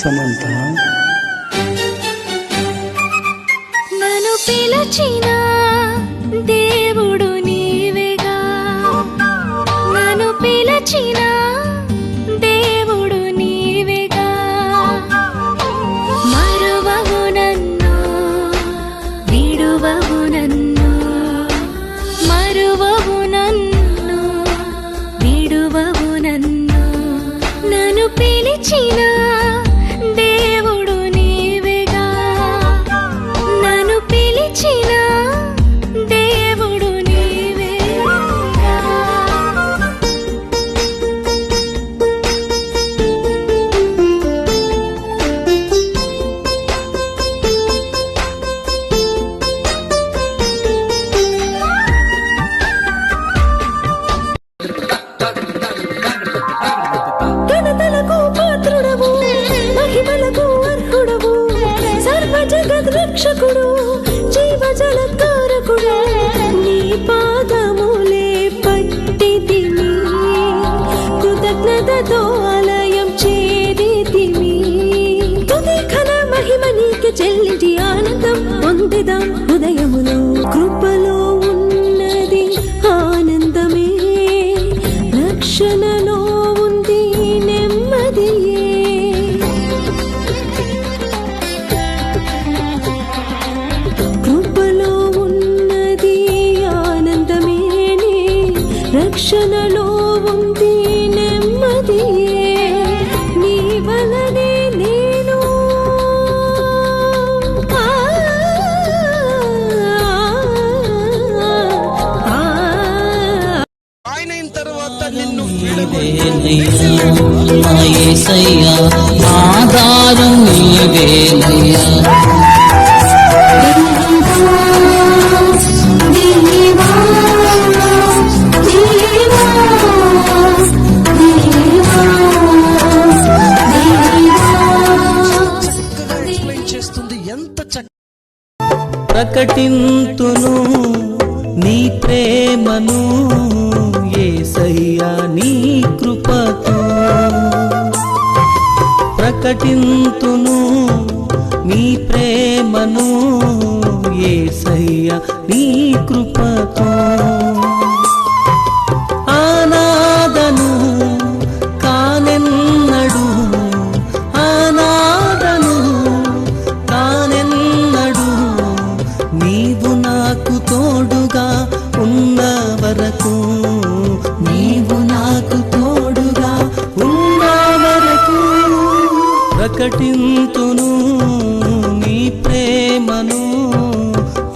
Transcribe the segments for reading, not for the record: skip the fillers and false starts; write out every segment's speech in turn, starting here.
సమంత నన్ను పిలచిన దేవుడు నీవేగా, నన్ను పిలచిన దేవుడు నీవేగా. మరువవు నన్ను, విడువవు నన్ను, మరువవు నన్ను, విడువవు నన్ను. నన్ను పిలిచిన దేవుడు నీవేగా, నన్ను పిలిచిన దేవుడు నీవేగా. ఘనతలకు పాత్రుడవు, మహిమలకు అర్హుడవు, సర్వ జగద్ రక్షకుడు, జీవజలకారకుడు. నీ పాదములే పట్టితిమి, కృతజ్ఞతతో ఆలయం చేరితిమి. తుది ఘన మహిమ నీకే చెల్లించి ఆనందం పొందిదాం హృదయములో. కృపలో ఉన్నది ఆనందమే, రక్షణలో ఉంది నెమ్మదియే. కృపలో ఉన్నది ఆనందమే, రక్షణలో ఉంది నెమ్మదియే. నీ వలనే నేను ఆయన తర్వాత నిన్ను యేసయ్యా ఆధారం నీవేనయ్యా. చక్కగా ఎక్స్ప్లెయిన్ చేస్తుంది, ఎంత ప్రకటింతును నీ ప్రేమను యేసయ్యా నీ కృపతో. ప్రకటింతును నీ ప్రేమను యేసయ్యా నీ కృపతో. ఆనాదను కానెన్నడు, ఆనాదను కానెన్నడు, నీవు నాకు తోడుగా ఉన్న వరకు, నీవు నాకు తోడుగా ఉన్న వరకు. ప్రకటింతును నీ ప్రేమను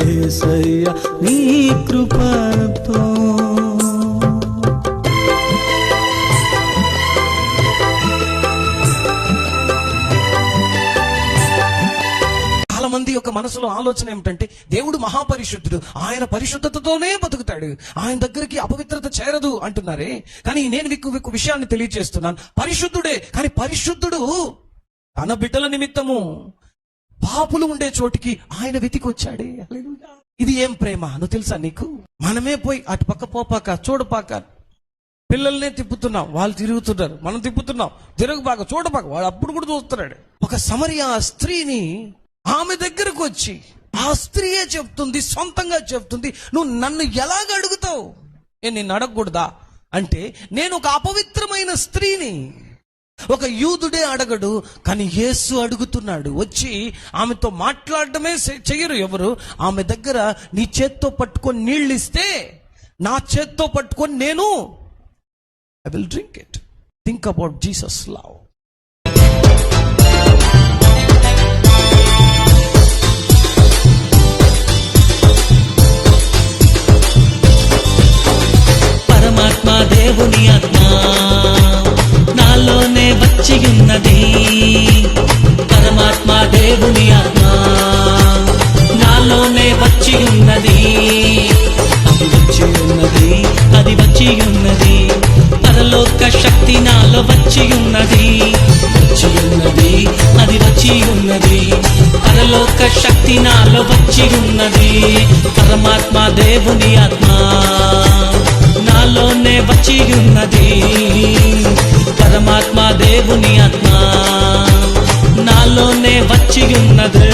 యేసయ్యా నీ కృపతో. చాలా మంది యొక్క మనసులో ఆలోచన ఏమిటంటే దేవుడు మహాపరిశుద్ధుడు, ఆయన పరిశుద్ధతతోనే బతుకుతాడు, ఆయన దగ్గరికి అపవిత్రత చేరదు అంటున్నారే. కానీ నేను మీకు విషయాన్ని తెలియజేస్తున్నాను, పరిశుద్ధుడే. కానీ పరిశుద్ధుడు తన బిడ్డల నిమిత్తము పాపులు ఉండే చోటికి ఆయన వెతికి వచ్చాడే. హల్లెలూయా. ఇది ఏం ప్రేమ నువ్వు తెలుసా నీకు? మనమే పోయి అటు పక్క పోపాక చూడపాక పిల్లల్నే తిప్పుతున్నాం, వాళ్ళు తిరుగుతున్నారు, మనం తిప్పుతున్నాం, తిరుగుపాక చూడపాక వాడు అప్పుడు కూడా చూస్తున్నాడు. ఒక సమరియా స్త్రీని ఆమె దగ్గరకు వచ్చి ఆ స్త్రీయే చెప్తుంది, సొంతంగా చెప్తుంది, నువ్వు నన్ను ఎలాగ అడుగుతావు, నేను నిన్ను అడగకూడదా అంటే, నేను ఒక అపవిత్రమైన స్త్రీని. ఒక యూదుడే అడగడు, కానీ యేసు అడుగుతున్నాడు. వచ్చి ఆమెతో మాట్లాడటమే చెయ్యరు ఎవరు. ఆమె దగ్గర నీ చేత్తో పట్టుకొని నీళ్ళు ఇస్తే నా చేత్తో పట్టుకొని నేను I will drink it. Think about Jesus love. పరమాత్మ దేవుని ఆత్మ నాలోనే వచ్చి ఉన్నది. పరమాత్మ దేవుని ఆత్మ నాలోనే వచ్చి ఉన్నది. అది వచ్చి ఉన్నది, అది వచ్చి ఉన్నది. పరలోక శక్తి నాలో వచ్చి ఉన్నది, వచ్చి ఉన్నది, అది వచ్చి ఉన్నది. పరలోక శక్తి నాలో వచ్చి ఉన్నది. పరమాత్మ దేవుని ఆత్మ నాలోనే వచ్చి ఉన్నది. పరమాత్మ దేవుని ఆత్మ వచ్చి ఉన్నది